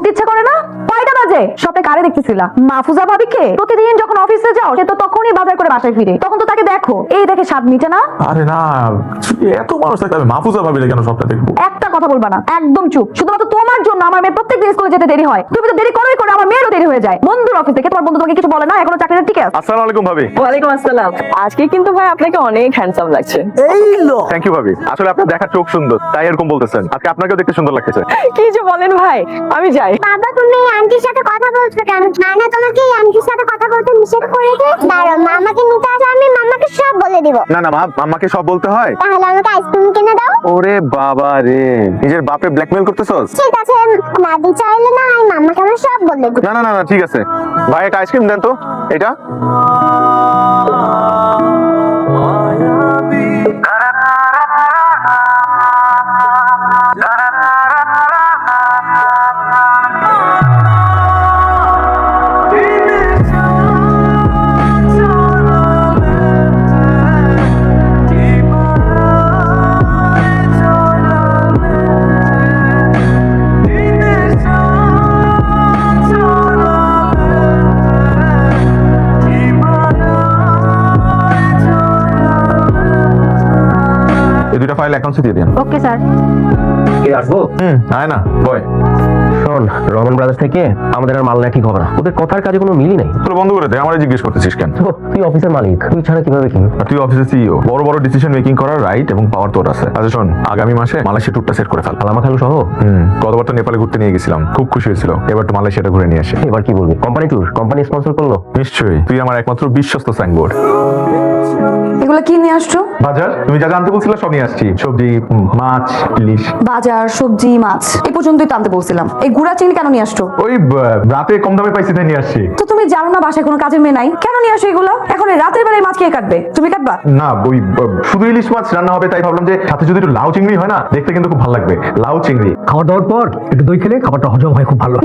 উঠতে ইচ্ছা করে না? কয়টা বাজে? স্বপ্নে কারে দেখতেছিলা? মাহফুজা ভাবিকে? প্রতিদিন যখন অফিসে যাও সে তো তখনই বাজার করে বাসায় ফিরে, তখন তো তাকে দেখো, এই দেখে স্বাদ মিটে না? আরে না, এত মানুষ থাকতে আমি মাহফুজা ভাবিলে কেন সবটা দেখবো? একটা কথা বলবা না, একদম চুপ। শুধুমাত্র তোমার জন্য আমার মেয়ে প্রত্যেকদিন স্কুলে যেতে দেরি হয়। তুমি তো দেরি করোই করো, আমার মেয়েরও দেরি হয়ে যায়। বন্ধুর অফিস থেকে তোমার বন্ধু তোমাকে কিছু বলে না? এখনো চাকরিটা টিকে আছে? আসসালামু আলাইকুম ভাবি। ওয়ালাইকুম আসসালাম। আজকে কিন্তু ভাই আপনাকে অনেক হ্যান্ডসাম লাগছে। থ্যাংক ইউ ভাবি। আসলে আপনার দেখার চোখ সুন্দর, তাই এরকম বলতেছেন। আজকে আপনাকেও দেখতে সুন্দর লাগতেছে। কি যে বলেন ভাই, আমি যাই। বাবা তুমি এই আন্টির সাথে কথা বলছো কেন? নানা তোমাকে এই আন্টির সাথে কথা বলতে নিষেধ করেছে। দাঁড়াও, মামাকে নিতে আসো, আমি মামাকে সব বলে দিব। না না মা, আমাকে সব বলতে হয়? তাহলে আমাকে আইসক্রিম কিনে দাও। ওরে বাবা রে, নিজের বাপে ব্ল্যাকমেল করতেছস? ঠিক আছে, দাদি চাইলে না আমি মামাকে আমি সব বলে দিব। না না না না, ঠিক আছে ভাই, একটা আইসক্রিম দেন তো। এটা এই দুটো ফাইল অ্যাকাউন্টে দিয়ে দেন। Okay sir. আসবো। আয় না বয়। শোন, রহমান ব্রাদার্স থেকে আমাদের আর মাল নেওয়া ঠিক হবে না। ওদের কথার কাজে কোনো মিলই নেই। তোর বন্ধ করে দে, আমারে জিজ্ঞেস করতেছিস কেন? তো তুই অফিসের মালিক, তুই ছাড়া কিভাবে কিনবি? আর তুই অফিসের সিইও, বড় বড় ডিসিশন মেকিং করার রাইট এবং পাওয়ার তোর আছে। আচ্ছা শোন, আগামী মাসে মালয়েশিয়া ট্যুরটা সেট করে ফেল। আলামা খালু সহ। গতবার তো নেপালে ঘুরতে নিয়ে গেছিলাম, খুব খুশি হয়েছিল। এবার তো মালয়েশিয়াটা ঘুরে নিয়ে আসে। এবার কি বলবি? কোম্পানি ট্যুর, কোম্পানি স্পন্সর করলো। নিশ্চয়ই, তুই আমার একমাত্র বিশ্বস্ত সাইনবোর্ড। এগুলো কি নিয়ে আসছো? বাজার, তুমি যা জানতে বলছিলে সব নিয়ে আসছি। সবজি, মাছ, ইলিশ। বাজার, সবজি, মাছ এই পর্যন্তই তো আনতে বলছিলাম। এই গুড়া চিনি কেন নিয়ে আসছো? ওই রাতে কম দামে পাইছি তাই নিয়ে আসছি। তো তুমি জানো না বাসায় কোনো কাজের মেয়ে নাই? কেন নিয়ে আসো এগুলো? এখন এই রাতের বেলায় মাছ কে কাটবে? তুমি কাটবা? না, ওই শুধু ইলিশ মাছ রান্না হবে তাই ভাবলাম যে সাথে যদি একটু লাউ চিংড়ি হয় না, দেখতে কিন্তু খুব ভালো লাগবে। লাউ চিংড়ি। খাওয়া দাওয়ার পর একটু দই খেলে খাবারটা হজম হয় খুব ভালো।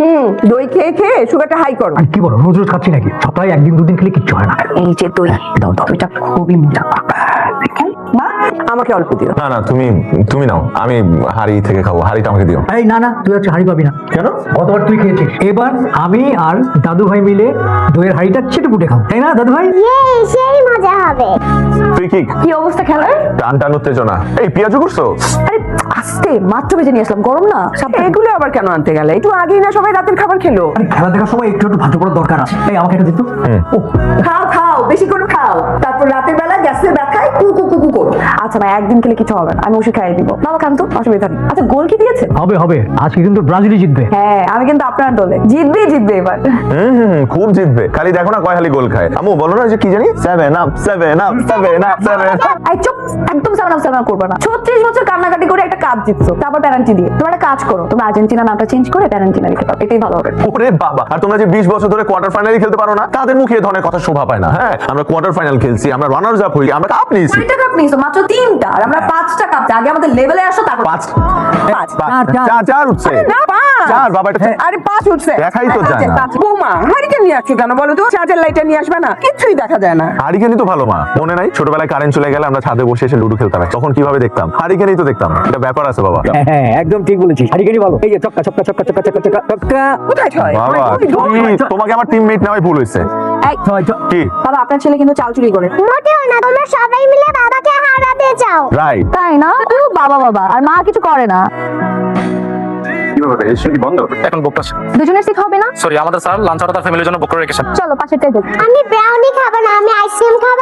দই খেয়ে খেয়ে সুগারটা হাই করো। আর কি বলো, রোজ রোজ খাচ্ছি নাকি? সপ্তাহে একদিন দুদিন খেলে কিচ্ছু হয় না। এই যে দই, দাও দাও, এটা খুবই মজা। মা, আমাকে অল্প দিও। না না, তুমি নাও, আমি হাড়ি থেকে খাবো। হাড়িটা আমাকে দিও। এই না না, তুই হচ্ছে হাড়ি পাবি না। কেন? গতবার তুই খেয়েছিস, এবার আমি আর দাদু ভাই মিলে দইয়ের হাড়িটা ছেটে পুটে খাও, তাই না দাদু ভাই? সেই মজা হবে। তুই কি কি অবস্থা খেলার? টান টান উত্তেজনা? এই পেঁয়াজু করছো? আরে আস্তে, মাত্র ভেজে নিয়ে আসলাম, গরম না। এগুলো আবার কেন আনতে গেলে? একটু আগেই না সবাই রাতের খাবার খেলো। আরে খেলা দেখার সময় একটু একটু ভালো করার দরকার আছে। এই আমাকে এটা দিত। ও খাও খাও, বেশি করে খাও, তারপর রাতের বেলা গ্যাসের ব্যথায় কু কু কু কু করো। আচ্ছা ভাই, একদিন খেলে কিছু হবে না, আমি ওষুধ খাইয়ে দিব। বাবা খান তো, অসুবিধা নেই। আচ্ছা গোল কি দিয়েছে? হবে হবে, আজকে কিন্তু ব্রাজিলই জিতবে। হ্যাঁ, আমি কিন্তু আপনার দলে। জিতবে জিতবে এবার। খুব জিতবে। খালি দেখো না কয় হালি গোল খায়। আম্মু বলো না যে কি জানি, 7 আপ 7 আপ 7 আপ 7 আপ। এই চুপ, একদম সামনা করবে না। 36 বছর কান্নাকাটি করে একটা কাজ জিতছো, তারপর প্যারান্টি দিয়ে। তোমরা একটা কাজ করো, তুমি আর্জেন্টিনা নামটা চেঞ্জ করে প্যারান্টিনা লিখে দাও, এটাই ভালো হবে। ওরে বাবা, আর তোমরা যে 20 বছর ধরে কোয়ার্টার ফাইনালে খেলতে পারো না, তাদের মুখে এই ধরনের কথা শোভা পায় না। হ্যাঁ, আমরা কোয়ার্টার ফাইনাল খেলছি, আমরা রানার্স আপ হই, আমরা কাপ নিয়েছি। কয়টা কাপ নিয়েছো? মাত্র 3টা, আর আমরা 5টা কাপ। আগে আমাদের লেভেলে আসো, তারপর 5 চার। 4 উঠছে। না, 5। 4 বাবা, এটা আরে 5 উঠছে। দেখাই তো যায় না। বৌমা, হারিকেন নিয়ে আসছো কেন বলো তো? চার্জার লাইটটা নিয়ে আসবে না? কিছুই দেখা যায় না। হারিকেনই তো ভালো মা। মনে নাই ছোটবেলায় কারেন্ট চলে গেলে আমরা ছাদে বসে এসে লুডো খেলতাম, তখন কিভাবে দেখতাম? হারিকেনই তো দেখতাম। এটা ব্যাপার আছে বাবা। হ্যাঁ একদম ঠিক বলেছিস, হারিকেনই ভালো। এই যে চক্কা চক্কা চক্কা চক্কা চক্কা চক্কা চক্কা। কোথায় ছয়? বাবা, তোমাকে আমার টিমমেট নেওয়াই ভুল হয়েছে। কি বাবা, আপনার ছেলে কিন্তু চাল চুরি করে। মোটেও না, তোমরা সবাই মিলে বাবাকে হারাতে চাও। রাইট? তাই না? বাবা বাবা, আর মা কিছু করে না। কি ব্যাপার, রেজিস্ট্রেশন কি বন্ধ? এখন বুক আছে। দুজনের সিট হবে না? সরি, আমাদের স্যার লাঞ্চ অর্ডার তার ফ্যামিলির জন্য বুক করে রেখেছেন। চলো পাশেরটাই দেখো। আমি ব্রাউনি খাবো না, আমি আইসক্রিম খাবো।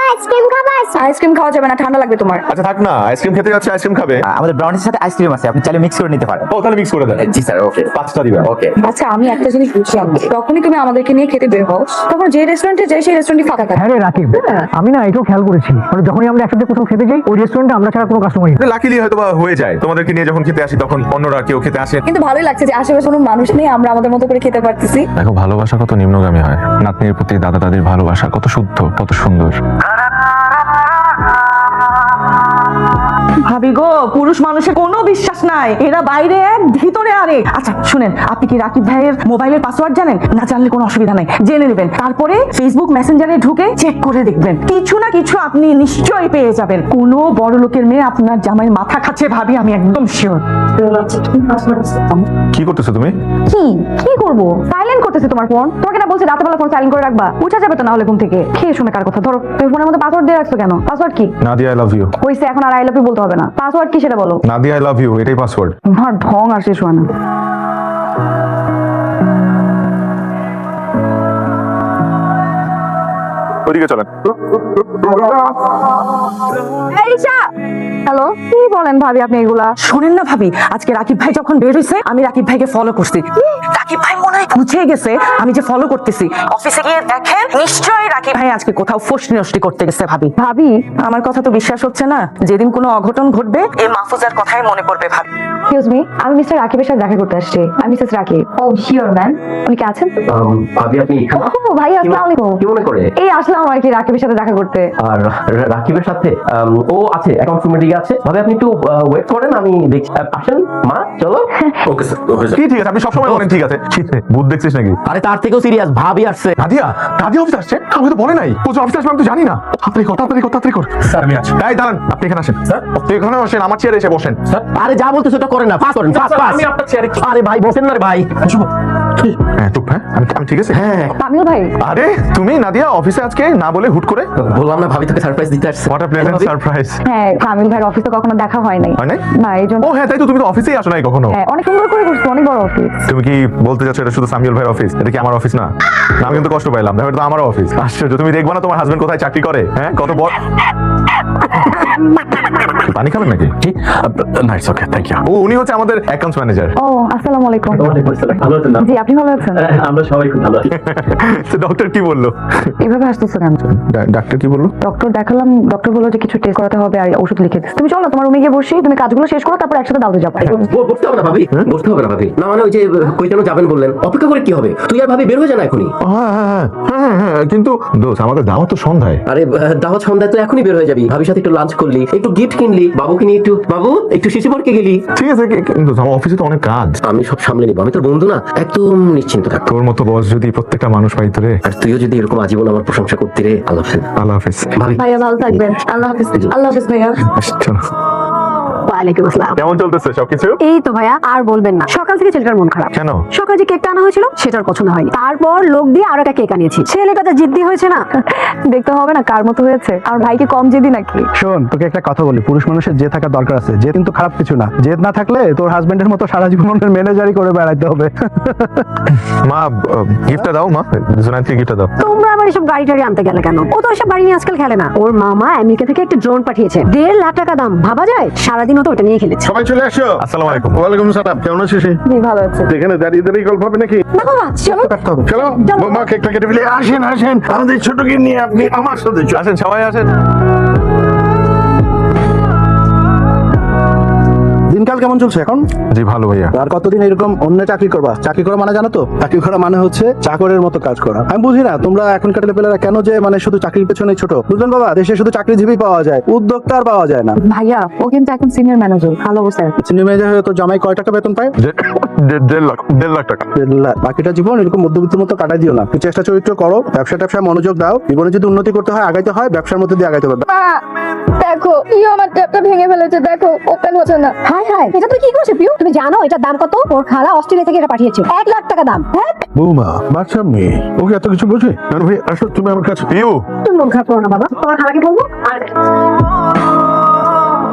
আইসক্রিম খাওয়া যাবে না, ঠান্ডা লাগবে তোমার। আচ্ছা থাক না, আইসক্রিম খেতে যাচ্ছে, আইসক্রিম খাবে। আমাদের ব্রাউনির সাথে আইসক্রিম আছে, আপনি চাইলে মিক্স করে নিতে পারেন। ও তাহলে মিক্স করে দেন। জি স্যার, ওকে। 5টা দিবেন। ওকে। আচ্ছা, আমি একটা জিনিস বুঝলাম, তখনই তুমি আমাদেরকে নিয়ে খেতে বের হও, তখন যে রেস্টুরেন্টে যাই সেই রেস্টুরেন্টই ফাঁকা থাকে। হ্যাঁ রে রাকিব, আমি না এটাও খেয়াল করেছি, মানে যখনই আমরা একসাথে কোথাও খেতে যাই ওই রেস্টুরেন্টে আমরা ছাড়া কোনো কাস্টমারই নেই। লাকিলি হয়তো বা হয়ে যায়, তোমাদেরকে নিয়ে যখন খেতে আসি তখন অন্যরা কেউ খেতে আসে। কিন্তু ভালোই লাগছে যে আশেপাশে কোনো মানুষ নেই, আমরা আমাদের মতো করে খেতে পারতেছি। দেখো ভালোবাসা কত নিম্নগামী হয়। নাতনির প্রতি দাদা দাদির ভালোবাসা কত শুদ্ধ, কত সুন্দর। ভাবি গো, পুরুষ মানুষের কোনো বিশ্বাস নাই, এরা বাইরে এক ভিতরে আরেক। আচ্ছা শুনেন, আপনি কি রাকিব ভাইয়ের মোবাইলের পাসওয়ার্ড জানেন? না জানলে কোনো অসুবিধা নাই, জেনে নেবেন। তারপরে ফেসবুক মেসেঞ্জারে ঢুকে চেক করে দেখবেন, কিছু না কিছু আপনি নিশ্চয়ই পেয়ে যাবেন। কোনো বড় লোকের মেয়ে আপনার জামাইয়ের মাথা খাচ্ছে ভাবি, আমি একদম শিওর। কি করতেছো তুমি? কি কি করবো? সাইলেন্ট করতেছি তোমার ফোন। তোমাকে না বলছি রাতে বেলা ফোন সাইলেন্ট করে রাখবা, উঠা যাবে তো না হলে ঘুম থেকে। খেয়ে শুনে কার কথা, ধরো তুমি ফোনের মধ্যে পাসওয়ার্ড দিয়ে রাখছো কেন? পাসওয়ার্ড কি? Nadia I love you. হইছে, এখন আর আই লাভ ইউ বলতে হবে না। পাসওয়ার্ড কি সেটা বলো। নাদিয়া আই লাভ ইউ, এটাই পাসওয়ার্ড। আমার ঢং আর শেষ হয় না। ওইদিকে চলেন। হ্যালো, কি বলেন ভাবি আপনি এগুলা? শোনেন না ভাবি, আজকে রাকিব ভাই যখন বের হইছে আমি রাকিব ভাইকে ফলো করছি। রাকিব ভাই মনে হয় বুঝে গেছে আমি যে ফলো করতেছি। অফিসে গিয়ে দেখেন নিশ্চয়ই রাকিব ভাই আজকে কোথাও ফষ্টি নষ্টি করতে গেছে। ভাবি ভাবি আমার কথা তো বিশ্বাস হচ্ছে না। যেদিন কোনো অঘটন ঘটবে এই মাহফুজার কথাই মনে পড়বে ভাবি। এক্সকিউজ মি, আমি মিস্টার রাকিবের সাথে দেখা করতে আসছি। আমি মিসেস রাকিব। ও শিওর ম্যাম, উনি কি আছেন? ভাবি আপনি ও ভাই আসসালামু আলাইকুম। কি মনে করে? এই আসলাম আর কি রাকিবের সাথে দেখা করতে। আর রাকিবের সাথে ও আছে, অ্যাকাউন্ট রুমে দিকে আছে। ভাবি আপনি একটু ওয়েট করেন, আমি দেখি। আসেন মা, চলো। ওকে স্যার, কি ঠিক আছে, আপনি সবসময় বলেন ঠিক আছে। ভূত দেখছিস নাকি? আরে তার থেকেও সিরিয়াস, ভাবি আসছে। নাদিয়া, নাদিয়া অফিস আসছে? আমাকে তো বলে নাই। ও যে অফিস আসবে আমি তো জানি না। তাড়াতাড়ি কর। স্যার আমি আছি। তাই দাঁড়ান, আপনি এখানে আসেন। স্যার? আপনি এখানে আসেন, আমার চেয়ারে এসে বসেন। আরে যা বলতে সেটা করেন না, পাস করেন, পাস পাস। আমি আপনার চেয়ারে। আরে ভাই বসেন না রে ভাই। হ্যাঁ চুপ, হ্যাঁ আমি ঠিক আছে। হ্যাঁ তামিল ভাই, আরে তুমি নাদিয়া অফিসে আজকে না বলে হুট করে? বললাম না, ভাবি তোকে সারপ্রাইজ দিতে আসছে। What a pleasant surprise. হ্যাঁ তামিল ভাইয়ের অফিসে কখনো দেখা হয় নাই। হয় নাই? না এই জন্য। ও হ্যাঁ, তাই তো, তুমি তো অফিসেই আসো নাই কখনো। হ্যাঁ অনেক সুন্দর করে করছো, অনেক বড় অফিস। তুমি কি বলতে চাচ্ছ এটা শুধু সামিউল ভাইয়ের অফিস? এটা কি আমার অফিস না? না, আমি কিন্তু কষ্ট পাইলাম। এটা তো আমার অফিস। আশ্চর্য, তুমি দেখবা না তোমার হাজবেন্ড কোথায় চাকরি করে? হ্যাঁ কত বড়। পানি খাবেন নাকি? না ইটস ওকে, থ্যাংক ইউ। ও উনি হচ্ছে আমাদের অ্যাকাউন্টস ম্যানেজার। ও আসসালামু আলাইকুম। ভালো আছেন না? জি আপনি ভালো আছেন? আমরা সবাই খুব ভালো আছি। ডক্টর কি বললো? এভাবে আসতেছো কেন? ডাক্তার কি বললো? ডক্টর দেখালাম, ডক্টর বললো যে কিছু টেস্ট করাতে হবে আর ওষুধ লিখে দিস। তুমি চলো তোমার রুমে গিয়ে বসি, তুমি কাজগুলো শেষ করো, তারপর একসাথে দাওতে যাবো। বসতে হবে না ভাবি, বসতে হবে না ভাবি। না মানে ওই যে কই যেন যাবেন বললেন, অপেক্ষা করে কি হবে? তুই আর ভাবি বের হয়ে যান এখনই। হ্যাঁ, কিন্তু দোস্ত আমাদের দাওয়াত তো সন্ধ্যায়। আরে দাওয়াত সন্ধ্যায় তো এখনই বের হয়ে যাবি। ভাবির সাথে একটু লাঞ্চ করলি, একটু গিফট কিনলি, বাবুকে নিয়ে একটু, বাবু একটু শিশু পার্কে গেলি। ঠিক আছে, কিন্তু আমার অফিসে তো অনেক কাজ। আমি সব সামলে নিবো, আমি তোর বন্ধু না, একদম নিশ্চিন্ত থাক। তোর মতো বস যদি প্রত্যেকটা মানুষ পাইতো রে। আর তুইও যদি এরকম আজীবন আমার প্রশংসা করতি রে। আল্লাহ হাফেজ। আল্লাহ হাফিজ। ভাবি ভাইয়া ভালো থাকবেন। আল্লাহ হাফিজ। আল্লাহ হাফিজ ভাইয়া। চলো। ওয়ালাইকুম আসসালাম। কেমন চলতেছে সবকিছু? এই তো ভাইয়া, আর বলবেন না, সকাল থেকে ছেলেটার মন খারাপ। কেন? সকালে যে কেকটা আনা হয়েছিল সেটার পছন্দ হয়নি, তারপর লোক দিয়ে আরো একটা কেক আনিয়েছি। ছেলেটা তো জিদ্দি হয়েছে না। দেখতে হবে না কার মতো হয়েছে। আর ভাই কি কম জেদি নাকি? শোন, তোকে একটা কথা বলি, পুরুষ মানুষের যে থাকার দরকার আছে। যে কিন্তু খারাপ কিছু না। জেদ না থাকলে তোর হাজবেন্ডের মতো সারা জীবন ম্যানেজারই করে বেড়াইতে হবে। মা গিফটটা দাও, মা জুনাইদকে গিফটটা দাও। তোমরা আবার এসব গাড়ি টাড়ি আনতে গেলে কেন? ও তো এসব গাড়ি নিয়ে আজকাল খেলে না। ওর মামা আমেরিকা থেকে একটা ড্রোন পাঠিয়েছে, 1.5 লাখ টাকা দাম। ভাবা যায়? সারাদিন ও তো ওটা নিয়ে খেলেছে। সবাই চলে আসো। আসসালামু আলাইকুম। ওয়ালাইকুম সালাম। কেমন আছিস? জি ভালো আছে। এখানে দাঁড়িয়ে দাঁড়িয়ে গল্প হবে নাকি? না বাবা, চলো। চলো মা, কেকটা কেটে ফেলে আসেন। আমাদের ছোটকে নিয়ে আপনি আমার সাথে চলুন। আসেন, সবাই আসেন। দিনকাল কেমন চলছে এখন? জি ভালো ভাইয়া। আর কতদিন এরকম অন্য চাকরি করবা? চাকরি করা মানে জানো তো? চাকরি করা মানে হচ্ছে চাকরের মতো কাজ করা। আমি বুঝি না তোমরা এখনকার ছেলেপেলেরা কেন যে মানে শুধু চাকরির পেছনে ছোট। বুঝলেন বাবা, দেশে শুধু চাকরিজীবী পাওয়া যায়, উদ্যোক্তা আর পাওয়া যায় না। ভাইয়া ও কিন্তু এখন সিনিয়র ম্যানেজার, ভালো অবস্থায় আছে। সিনিয়র ম্যানেজার হয়ে তো জামাই কয় টাকা বেতন পায়? 1.5 লাখ টাকা। 1.5 লাখ। বাকিটা জীবন এরকম মধ্যবিত্তের মতো কাটাই দিও না। একটু চেষ্টা চরিত্র করো, ব্যবসায় মনোযোগ দাও। জীবনে যদি উন্নতি করতে হয়, আগাইতে হয়, ব্যবসার মধ্যে দিয়ে আগাইতে হবে। দেখো ইও আমার ট্যাপটা ভেঙে ফেলেছে, দেখো ওপেন হচ্ছে না। হাই হাই, এটা তুই কি করছিস পিউ? তুমি জানো এটার দাম কত? ওর খালা অস্ট্রেলিয়া থেকে এটা পাঠিয়েছে, 1 লাখ টাকা দাম। হ্যাঁ বৌমা, বাচ্চা মেয়ে, ওকে এত কিছু বোঝে? ভাই আসো তুমি আমার কাছে। পিউ। তুমি মন খারাপ করো না বাবা, তোমার খালাকে বলবো। আর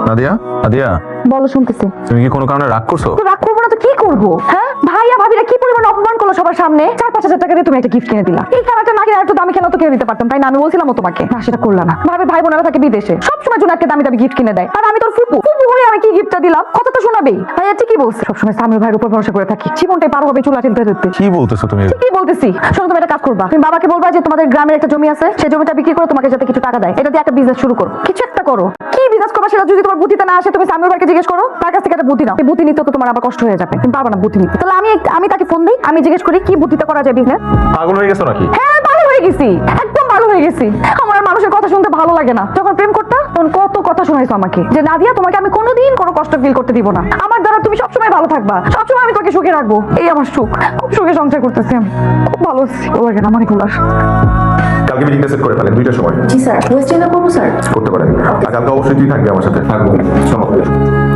নাদিয়া বলো শুনতেছি। তুমি কি কোনো কারণে রাগ করছো? তো রাগ করবো না তো কি করবো? হ্যাঁ ভাইয়া ভাবিরা কি পরিমাণ অপমান করলো সবার সামনে। 4-5 হাজার টাকা দিয়ে তুমি একটা গিফট কিনে দিলা। এই খেলাটা না কিনে একটু দামি খেলা তো কিনে দিতে পারতাম, তাই না? আমি বলছিলাম ও তোমাকে, না সেটা করলা না। ভাবে ভাই বোনেরা থাকে বিদেশে, সবসময় জুনাইদকে দামি দামি গিফট কিনে দেয়। আর আমি তোর ফুপু হয়ে আমি কি গিফটটা দিলাম? কথা তো শোনাবেই। ভাইয়া ঠিকই বলছে, সবসময় সামির ভাইয়ের উপর ভরসা করে থাকি। জীবনটাই পার হবে চুলা ঠেলতে ঠেলতে। কি বলতেছো তুমি? কি বলতেছি? শোনো, তুমি একটা কাজ করবা। তুমি বাবাকে বলবা যে তোমাদের গ্রামের একটা জমি আছে, সেই জমিটা বিক্রি করে তোমাকে যাতে কিছু টাকা দেয়। এটা দিয়ে একটা বিজনেস শুরু করো, কিছু একটা করো। কি বিজনেস করবা সেটা যদি তোমার বুদ্ধিতে না আসে, তুমি সামির ভাইকে জিজ্ঞেস করো, তার কাছ থেকে একটা বুদ্ধি নাও। এই বুদ্ধি নিতে তো তোমার আবার কষ্ট হয়ে যাবে, তুমি পারবা না বুদ্ধি নিতে। তাহলে আমি তাকে ফোন দিই, আমি জিজ্ঞেস করি কি বুদ্ধিতে করা যায় বিজনেস। পাগল হয়ে গেছো নাকি? হ্যাঁ ভালো হয়ে গেছি, একদম ভালো হয়ে গেছি। আমার আর মানুষের কথা শুনতে ভালো লাগে না। যখন প্রেম করতে তখন কত কথা শোনাইছো আমাকে যে নাদিয়া তোমাকে আমি কোনোদিন কোনো কষ্ট ফিল করতে দিব না, আমার দ্বারা তুমি সবসময় ভালো থাকবা, সবসময় আমি তোকে সুখে রাখবো। এই আমার সুখ, খুব সুখে সংসার করতেছি আমি, খুব ভালো আছি। ও লাগে না আমার এগুলো। কালকে মিটিংটা সেট করে ফেলেন 2টার সময়। জি স্যার, ওয়েস্টার্নে করবো স্যার। করতে পারেন। আর কালকে অবশ্যই তুই থাকবি আমার সাথে।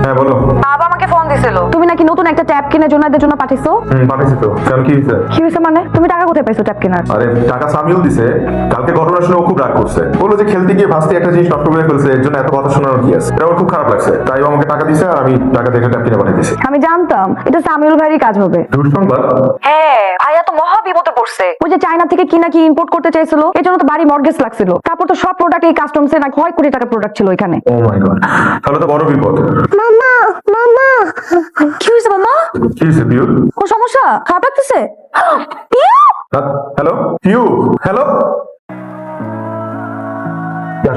হ্যাঁ বলো। বাবা আমাকে ফোন দিছিল, তুমি নাকি নতুন একটা ট্যাব কিনে জোনাদের জন্য পাঠিয়েছো। পাঠিয়েছি তো। কেন কি হয়েছে? কি হয়েছে মানে? তুমি টাকা কোথায় পাইছো ট্যাব কেনার? আরে টাকা সামিউল দিছে। কালকে ঘটনা শুনে ও খুব রাগ করছে, বললো যে খেলতে গিয়ে ভাসতে একটা জিনিস নষ্ট করে ফেলছে, এর জন্য এত কথা শোনানোর কি আছে। এটা ওর খুব খারাপ লাগছে, তাই ও আমাকে টাকা দিছে আর আমি টাকা দেখে ট্যাব কিনে পাঠিয়ে দিয়েছি। আমি জানতাম এটা সামিউল ভাইয়েরই কাজ হবে। দুঃসংবাদ। হ্যাঁ, আয়া তো মহা বিপদে পড়ছে। ওই যে চায়না থেকে কি নাকি ইম্পোর্ট করতে চাইছিল, এই জন্য তো বাড়ি মর্গেজ লাগছিল। তারপর তো সব প্রোডাক্ট এই কাস্টমসে না 6 কোটি টাকা প্রোডাক্ট ছিল এখানে। ও মাই গড, তাহলে তো বড় বিপদ। মামা মামা কি হয়েছে মামা? কি হয়েছে পিউ? কোন সমস্যা? খারাপ লাগতেছে? Hello Piu, hello.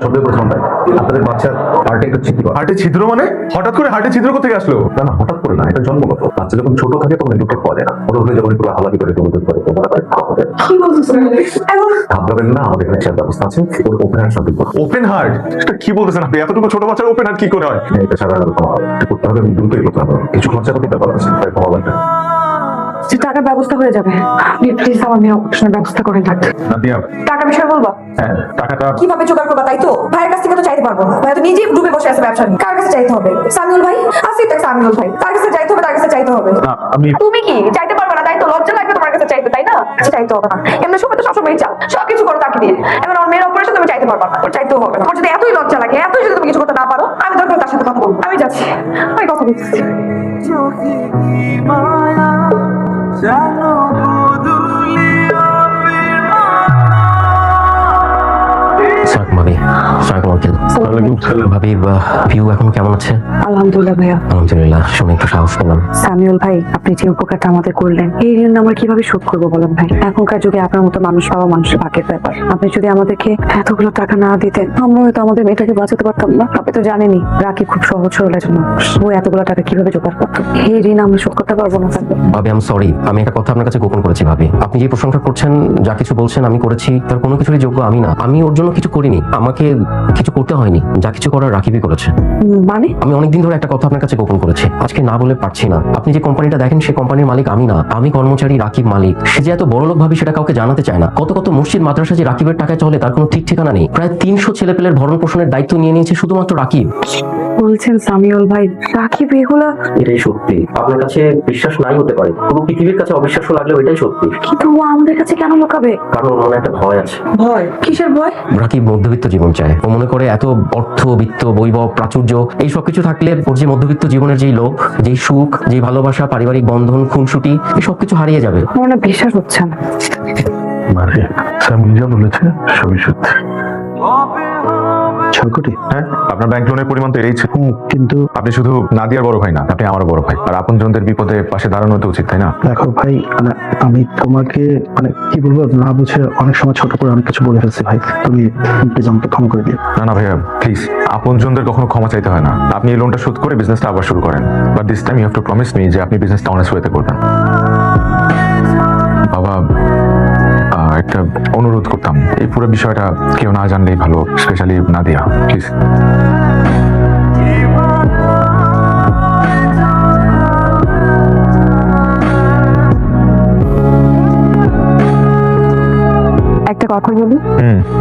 সবই প্রথম ভাই, আপনাদের বাচ্চার হার্টে একটা ছিদ্র। হার্টে ছিদ্র মানে? হঠাৎ করে হার্টে ছিদ্র কোথা থেকে আসলো? না না, হঠাৎ করে না, এটা জন্মগত। বাচ্চা যখন ছোট থাকে তখন ইন্ডুক্টেড পাওয়া যায় না, বড় হলে যখন একটু হালাকি করে তখন করে তখন আবার হবে। কি বলতেছেন? ভাববেন না, আমাদের এখানে একটা ব্যবস্থা আছে, ওর ওপেন হার্ট সার্জারি করতে। Open heart? এটা কি বলতেছেন আপনি? এতটুকু ছোট বাচ্চার ওপেন হার্ট কি করে হয়? এটা ছাড়া আর কোনো করতে হবে, দ্রুতই করতে হবে, কিছু খরচা করতে ব্যাপার আছে, তাই কমাবেন না। যে টাকার ব্যবস্থা হয়ে যাবে, আপনি প্লিজ আমার মেয়ে অপারেশনের ব্যবস্থা করে রাখতে। নাদিয়া, টাকার বিষয় বলবা? হ্যাঁ টাকাটা কিভাবে জোগাড় করবা তাই তো? ভাইয়ের কাছ থেকে তো চাইতে পারবো না, ভাই তো নিজেই ডুবে বসে আছে ব্যবসা নিয়ে। কার কাছে চাইতে হবে? সামিউল ভাই আছে, এটা সামিউল ভাই, তার কাছে চাইতে হবে, তার কাছে চাইতে হবে। না, আমি তুমি কি চাইতে পারবে না তাই তো? লজ্জা লাগবে তোমার কাছে চাইতে, তাই না? চাইতে হবে না, এমনি সময় তো সবসময় চাও, সবকিছু করো তাকে দিয়ে। এখন আমার মেয়ের অপারেশন তুমি চাইতে পারবা না, ওর চাইতেও হবে না। তোমার যদি এতই লজ্জা লাগে, এতই যদি তুমি কিছু করতে না পারো, আমি দরকার তার সাথে কথা বলবো। আমি যাচ্ছি, আমি কথা বলতেছি। ভাবি, পিউ এখন কেমন আছে? আলহামদুলিল্লাহ ভাইয়া। আলহামদুলিল্লাহ, শুনে একটু সাহস পেলাম। সামিউল ভাই, আপনি যে উপকারটা আমাদের করলেন, এই ঋণ আমরা কিভাবে শোধ করবো বলেন ভাই? এখনকার যুগে আপনার মতো মানুষ পাওয়া মানুষের ভাগ্যের ব্যাপার। আপনি যদি আমাদেরকে এতগুলো টাকা না দিতেন, আমরা হয়তো আমাদের মেয়েটাকে বাঁচাতে পারতাম না। আপনি তো জানেনই রাকি খুব সহজ সরল একজন মানুষ, ও এতগুলো টাকা কিভাবে জোগাড় করতো? এই ঋণ আমরা শোধ করতে পারবো না। ভাবি, আমি সরি, আমি একটা কথা আপনার কাছে গোপন করেছি। ভাবি, আপনি যে প্রশংসা করছেন, যা কিছু বলছেন আমি করেছি, তার কোনো কিছুরই যোগ্য আমি না। আমি ওর জন্য কিছু করিনি, আমাকে কিছু করতে হয়নি, যা কিছু করার রাকিবই করেছে। মানে? আমি অনেকদিন ধরে একটা কথা আপনার কাছে গোপন করেছি, আজকে না বলে পারছি না। আপনি যে কোম্পানিটা দেখেন, সেই কোম্পানির মালিক আমি না, আমি কর্মচারী, রাকিব মালিক। সে যে এত বড় লোক ভাবি সেটা কাউকে জানাতে চায় না। কত কত মসজিদ মাদ্রাসা যে রাকিবের টাকায় চলে তার কোনো ঠিক ঠিকানা নেই। প্রায় 300 ছেলেপেলের ভরণ পোষণের দায়িত্ব নিয়ে নিয়েছে শুধুমাত্র রাকিব। বলছেন সামিউল ভাই, রাকিব এগুলা? এটাই সত্যি, আপনার কাছে বিশ্বাস নাই হতে পারে, পুরো পৃথিবীর কাছে অবিশ্বাস্য লাগলেও এটাই সত্যি। কিন্তু ও আমাদের কাছে কেন লুকাবে? কারণ ওর মনে একটা ভয় আছে। ভয়? কিসের ভয়? রাকিব মধ্যবিত্ত জীবন চায়। ও মনে করে এত অর্থ, বিত্ত, বৈভব, প্রাচুর্য এই সবকিছু থাকলে ওর যে মধ্যবিত্ত জীবনের যেই লোভ, যেই সুখ, যেই ভালোবাসা, পারিবারিক বন্ধন, খুনসুটি, এই সবকিছু হারিয়ে যাবে। আমার না বিশ্বাস হচ্ছে না। মারে সামিউল যা বলেছে সবই সত্যি। 6 কোটি? হ্যাঁ, আপনার ব্যাংক লোনের পরিমাণ তো এড়েইছে। কিন্তু আপনি শুধু নাদিয়ার বড় ভাই না, আপনি আমারও বড় ভাই, আর আপনজনদের বিপদে পাশে দাঁড়ানো তো উচিত, তাই না? দেখো ভাই, মানে আমি তোমাকে মানে কি বলবো না বুঝে অনেক সময় ছোট করে অনেক কিছু বলে ফেলছি ভাই। তুমি প্লিজ আমাকে ক্ষমা করে দিও। না না ভাইয়া, প্লিজ, আপনজনদের কখনো ক্ষমা চাইতে হয় না। আপনি এই লোনটা শোধ করে বিজনেসটা আবার শুরু করেন, but this time you have to promise me যে আপনি বিজনেসটা অনেস্ট ওয়েতে করবেন। বাবা, একটা অনুরোধ করতাম, এই পুরো বিষয়টা কেউ না জানলেই ভালো, স্পেশালি নাদিয়া, প্লিজ। একটা কথা বলি,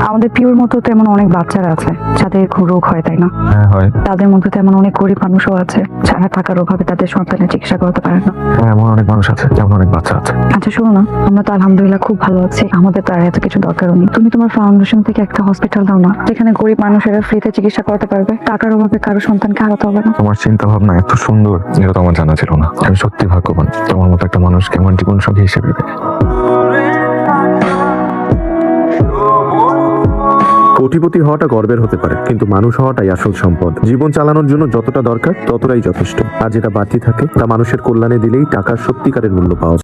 আমাদের পিওর মতো তো এমন অনেক বাচ্চারা আছে যাদের খুব রোগ হয়, তাই না? হ্যাঁ হয়। তাদের মধ্যে তেমন অনেক গরিব মানুষও আছে যারা টাকার অভাবে তাদের সন্তানের চিকিৎসা করতে পারে না। হ্যাঁ, এমন অনেক মানুষ আছে, যেমন অনেক বাচ্চা আছে। আচ্ছা শোনো না, আমরা তো আলহামদুলিল্লাহ খুব ভালো আছি, আমাদের তো আর এত কিছু দরকারও নেই। তুমি তোমার ফাউন্ডেশন থেকে একটা হসপিটাল দাও না, যেখানে গরিব মানুষেরা ফ্রিতে চিকিৎসা করতে পারবে, টাকার অভাবে কারো সন্তানকে হারাতে হবে না। তোমার চিন্তা ভাবনা এত সুন্দর, এটা তো আমার জানা ছিল না। আমি সত্যি ভাগ্যবান, তোমার মতো একটা মানুষকে আমার জীবন সঙ্গী হিসেবে পেয়ে। কোটিপতি হওয়াটা গর্বের হতে পারে, কিন্তু মানুষ হওয়াটাই আসল সম্পদ। জীবন চালানোর জন্য যতটা দরকার ততটাই যথেষ্ট, আর যেটা বাড়তি থাকে তা মানুষের কল্যাণে দিলেই টাকার সত্যিকারের মূল্য পাওয়া যায়।